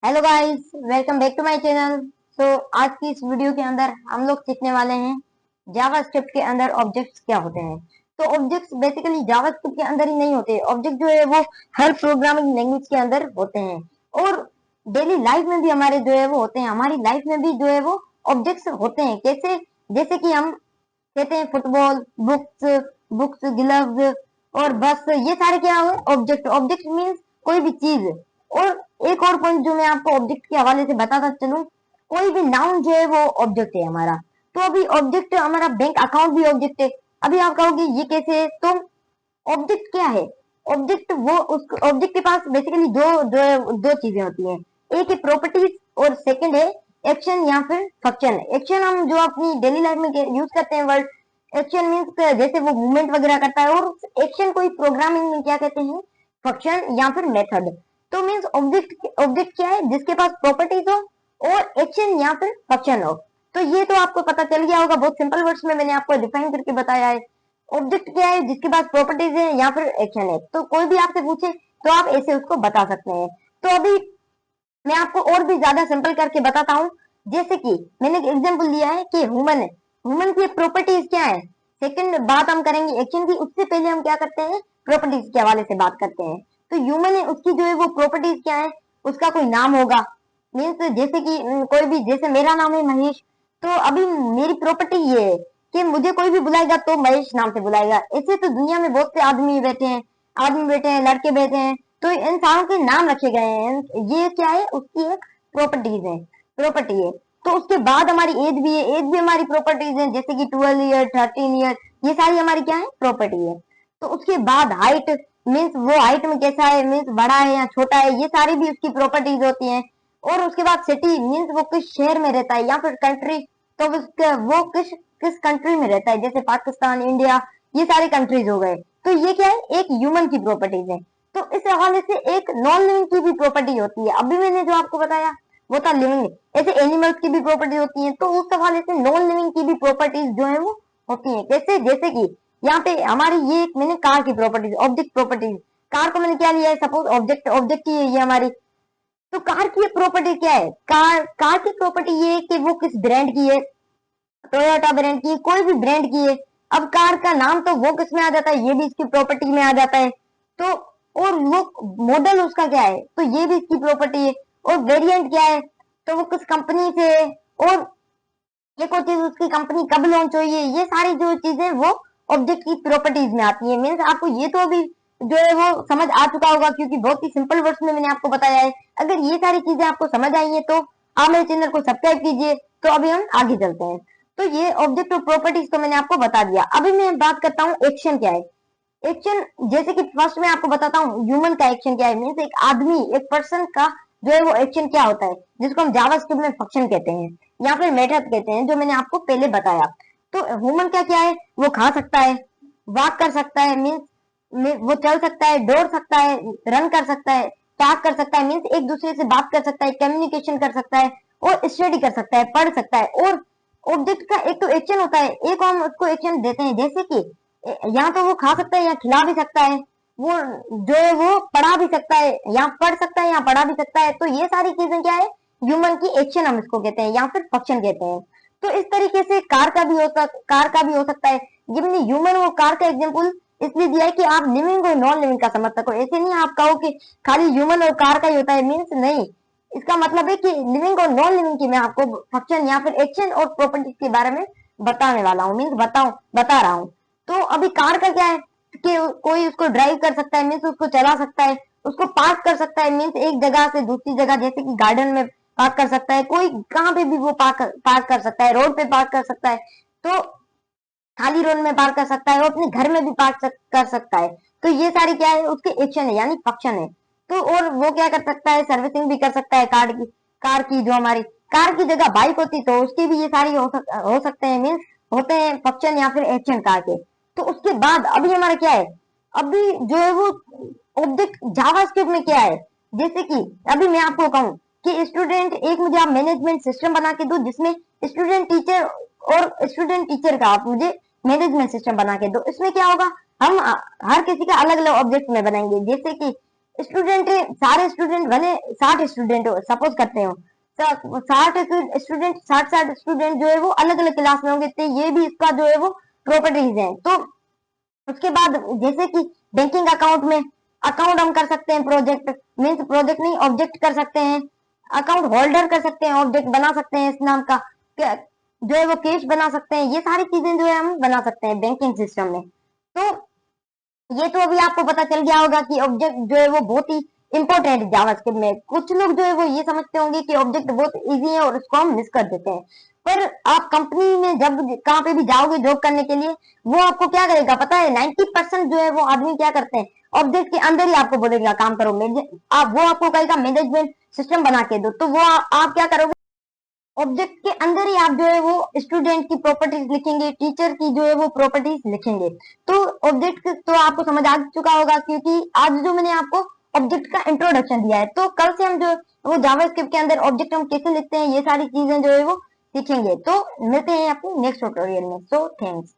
Hello guys, welcome back to my channel. आज की इस वीडियो के अंदर हम लोग सीखने वाले हैं जावास्क्रिप्ट के अंदर ऑब्जेक्ट्स क्या होते हैं। तो ऑब्जेक्ट्स बेसिकली जावास्क्रिप्ट के अंदर ही नहीं होते। ऑब्जेक्ट जो है वो हर प्रोग्रामिंग लैंग्वेज के अंदर होते हैं और डेली लाइफ में भी हमारे जो है वो होते हैं। हमारी लाइफ में भी जो है वो ऑब्जेक्ट्स होते हैं। कैसे? जैसे कि हम कहते हैं फुटबॉल, बुक्स बुक्स ग्लव्स और बस, ये सारे क्या हुए? ऑब्जेक्ट। ऑब्जेक्ट मीन्स कोई भी चीज। और एक और पॉइंट जो मैं आपको ऑब्जेक्ट के हवाले से बताता चलूं, कोई भी नाउन जो है वो ऑब्जेक्ट है हमारा। तो अभी ऑब्जेक्ट हमारा बैंक अकाउंट भी ऑब्जेक्ट है। अभी आप कहोगे ये कैसे है? तो ऑब्जेक्ट क्या है? ऑब्जेक्ट वो उस ऑब्जेक्ट के पास बेसिकली दो चीजें होती हैं। एक है प्रॉपर्टीज और सेकंड है एक्शन या फिर फंक्शन। एक्शन हम जो अपनी डेली लाइफ में यूज करते हैं वर्ड। एक्शन मीन्स जैसे वो मूवमेंट वगैरह करता है, और एक्शन कोई प्रोग्रामिंग में क्या कहते हैं? फंक्शन या फिर मेथड। तो मीन्स ऑब्जेक्ट ऑब्जेक्ट क्या है? जिसके पास प्रॉपर्टीज हो और एक्शन या फिर फंक्शन हो। तो ये तो आपको पता चल गया होगा, बहुत सिंपल वर्ड्स में मैंने आपको डिफाइन करके बताया है। ऑब्जेक्ट क्या है? जिसके पास प्रॉपर्टीज है या फिर एक्शन है। तो कोई भी आपसे पूछे तो आप ऐसे उसको बता सकते हैं। तो अभी मैं आपको और भी ज्यादा सिंपल करके बताता हूँ। जैसे कि मैंने एक एग्जांपल दिया है कि ह्यूमन है। ह्यूमन की प्रॉपर्टीज क्या है? सेकंड बात हम करेंगे एक्शन की, उससे पहले हम क्या करते हैं? प्रॉपर्टीज के हवाले से बात करते हैं। तो ह्यूमन है, उसकी जो है वो प्रॉपर्टीज क्या है? उसका कोई नाम होगा। मीन्स जैसे कि कोई भी, जैसे मेरा नाम है महेश, तो अभी मेरी प्रॉपर्टी ये है कि मुझे कोई भी बुलाएगा तो महेश नाम से बुलाएगा। ऐसे तो दुनिया में बहुत से आदमी बैठे हैं, लड़के बैठे हैं, तो इंसानों के नाम रखे गए हैं। ये क्या है? उसकी एक प्रॉपर्टी है। तो उसके बाद हमारी एज भी है। एज भी हमारी प्रॉपर्टीज है, जैसे कि 12 ईयर, 13 ईयर, ये सारी हमारी क्या है? प्रॉपर्टी है। तो उसके बाद हाइट, मीन्स वो हाइट में कैसा है, मीन्स बड़ा है या छोटा है, ये सारी भी उसकी प्रॉपर्टीज होती हैं। और उसके बाद सिटी, मीन्स वो किस शहर में रहता है, या फिर कंट्री, तो वो किस किस कंट्री में रहता है, जैसे पाकिस्तान, इंडिया, ये सारे कंट्रीज हो गए। तो ये क्या है? एक ह्यूमन की प्रॉपर्टीज है। तो इस हवाले से एक नॉन लिविंग की भी प्रॉपर्टी होती है। अभी मैंने जो आपको बताया वो था लिविंग। ऐसे एनिमल्स की भी प्रॉपर्टी होती है। तो उस हवाले से नॉन लिविंग की भी प्रॉपर्टीज जो है वो होती है। कैसे? जैसे कि यहाँ पे हमारी ये एक मैंने कार की प्रॉपर्टीज, ऑब्जेक्ट प्रॉपर्टीज, कार को मैंने क्या लिया है? सपोज ऑब्जेक्ट ऑब्जेक्ट ही है ये हमारी। तो कार की प्रॉपर्टी क्या है? कार की प्रॉपर्टी ये है कि वो किस ब्रांड की है। टोयोटा ब्रांड की, कोई भी ब्रांड की है। अब कार का नाम तो वो किस में आ जाता है? ये भी इसकी प्रॉपर्टी में आ जाता है। तो और वो मॉडल उसका क्या है? तो ये भी इसकी प्रॉपर्टी है। और वेरिएंट क्या है? तो वो किस कंपनी से है, और एक और चीज, उसकी कंपनी कब लॉन्च हुई है। ये सारी जो चीजें वो ऑब्जेक्ट की प्रॉपर्टीज में आती है। मीन्स आपको ये तो अभी जो है वो समझ आ चुका होगा, क्योंकि बहुत ही सिंपल वर्ड्स में मैंने आपको बताया है। अगर ये सारी चीजें आपको समझ आई है तो आप मेरे चैनल को सब्सक्राइब कीजिए। तो अभी हम आगे चलते हैं। तो ये ऑब्जेक्ट और प्रॉपर्टीज तो मैंने आपको बता दिया। अभी मैं बात करता हूँ एक्शन क्या है। एक्शन, जैसे कि फर्स्ट में आपको बताता हूँ ह्यूमन का एक्शन क्या है। मीन्स एक आदमी, एक पर्सन का जो है वो एक्शन क्या होता है, जिसको हम जावास्क्रिप्ट में फंक्शन कहते हैं या फिर मेथड कहते हैं, जो मैंने आपको पहले बताया। तो ह्यूमन का क्या है? वो खा सकता है, वॉक कर सकता है, मीन्स वो चल सकता है, दौड़ सकता है, रन कर सकता है, टॉक कर सकता है, मीन्स एक दूसरे से बात कर सकता है, कम्युनिकेशन कर सकता है, और स्टडी कर सकता है, पढ़ सकता है। और ऑब्जेक्ट का एक तो एक्शन होता है, एक हम उसको एक्शन देते हैं। जैसे कि या तो वो खा सकता है या खिला भी सकता है, वो जो है वो पढ़ा भी सकता है, या पढ़ सकता है या पढ़ा भी सकता है। तो ये सारी चीजें क्या है? ह्यूमन की एक्शन हम इसको कहते हैं, या फिर फंक्शन कहते हैं। तो इस तरीके से कार का भी हो सकता है। ये मैंने ह्यूमन और कार का एग्जाम्पल इसलिए दिया है कि आप लिविंग और नॉन लिविंग का समझ सको। ऐसे नहीं आप कहो कि खाली ह्यूमन और कार का ही होता है, मीन्स नहीं। इसका मतलब है कि लिविंग और नॉन लिविंग की मैं आपको फंक्शन या फिर एक्शन और प्रॉपर्टीज के बारे में बताने वाला हूँ, मीन्स बता रहा हूँ। तो अभी कार का क्या है कि कोई उसको ड्राइव कर सकता है, मीन्स उसको चला सकता है, उसको पार्क कर सकता है, मीन्स एक जगह से दूसरी जगह, जैसे कि गार्डन में पार्क कर सकता है, कोई कहाँ पे भी वो पार्क कर सकता है, रोड पे पार्क कर सकता है, तो खाली रोड में पार्क कर सकता है, वो अपने घर में भी कर सकता है। तो ये सारी क्या है? उसके एक्शन है, यानी फंक्शन है। तो और वो क्या कर सकता है? सर्विसिंग भी कर सकता है कार की जो हमारी कार की जगह बाइक होती तो उसके भी ये सारी हो सकते हैं, मीन्स होते हैं फंक्शन या फिर एक्शन कार के। तो उसके बाद अभी हमारा क्या है? अभी जो है वो ऑब्जेक्ट जावास्क्रिप्ट में क्या है? जैसे कि अभी मैं आपको कहूँ कि स्टूडेंट, एक मुझे आप मैनेजमेंट सिस्टम बना के दो, जिसमें स्टूडेंट टीचर का आप मुझे मैनेजमेंट सिस्टम बना के दो। इसमें क्या होगा? हम हर किसी का अलग अलग ऑब्जेक्ट में बनाएंगे। जैसे कि स्टूडेंट, सारे स्टूडेंट भले 60 स्टूडेंट हो, सपोज करते हो 60 स्टूडेंट, 60 स्टूडेंट जो है वो अलग अलग क्लास में होंगे, तो ये भी इसका जो है वो प्रॉपर्टीज है। तो उसके बाद जैसे कि बैंकिंग अकाउंट में अकाउंट हम कर सकते हैं, प्रोजेक्ट मीन्स प्रोजेक्ट नहीं, ऑब्जेक्ट कर सकते हैं, अकाउंट होल्डर कर सकते हैं, ऑब्जेक्ट बना सकते हैं इस नाम का, जो है वो केस बना सकते हैं, ये सारी चीजें जो है हम बना सकते हैं बैंकिंग सिस्टम में। तो ये तो अभी आपको पता चल गया होगा कि ऑब्जेक्ट जो है वो बहुत ही इंपॉर्टेंट है जावास्क्रिप्ट में। कुछ लोग जो है वो ये समझते होंगे कि ऑब्जेक्ट बहुत इजी है और उसको हम मिस कर देते हैं, पर आप कंपनी में जब कहाँ पे भी जाओगे जॉब करने के लिए, वो आपको क्या करेगा पता है, 90% जो है वो आदमी क्या करते हैं, ऑब्जेक्ट के अंदर ही आपको बोलेगा काम करो, आप वो आपको कहेगा मैनेजमेंट सिस्टम बना के दो, तो वो आप क्या करोगे, ऑब्जेक्ट के अंदर ही आप जो है वो स्टूडेंट की प्रॉपर्टीज लिखेंगे, टीचर की जो है वो प्रॉपर्टीज लिखेंगे। तो ऑब्जेक्ट तो आपको समझ आ चुका होगा, क्योंकि आज जो मैंने आपको ऑब्जेक्ट का इंट्रोडक्शन दिया है, तो कल से हम जो वो जावास्क्रिप्ट के अंदर ऑब्जेक्ट हम कैसे लिखते हैं, ये सारी चीजें जो है वो सीखेंगे। तो मिलते हैं अपने नेक्स्ट ट्यूटोरियल में। So thanks.